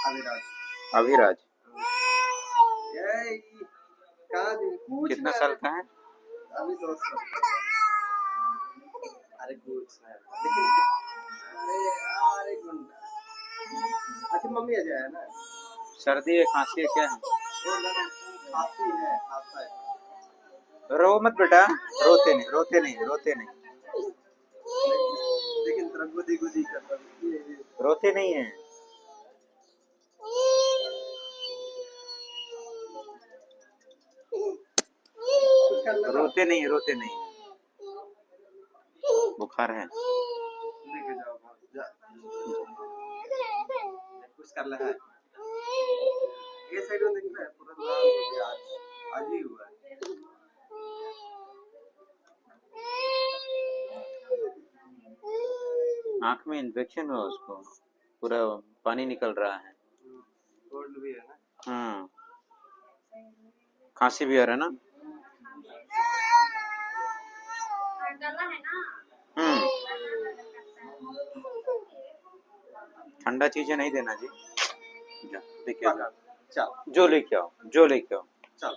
अविराज। अभिराज ये कहाँ थी? पूछ कितना ना। साल का है? अभी 2 साल। अरे पूछ ना। लेकिन अरे गुंडा। अच्छा मम्मी आ जाए ना। सर्दी है, खांसी है, क्या है? खांसी है, खांसा है। रो मत बेटा, रोते नहीं रोते नहीं रोते नहीं लेकिन तेरा गुदी गुदी करता है। रोते नहीं है। रोते नहीं रोते नहीं, बुखार है। लेके जाओ जा। कुछ कर रहा है। ये साइड में देखना है, पूरा लाल हो गया आज ही हुआ है। आंख में इन्फेक्शन हुआ उसको, पूरा पानी निकल रहा है। कोल्ड भी है ना। हाँ, खांसी भी आ रहा है ना। ठंडा चीजें नहीं देना जी। जा लेके आओ, चल जो लेके आओ, जो लेके आओ। चल।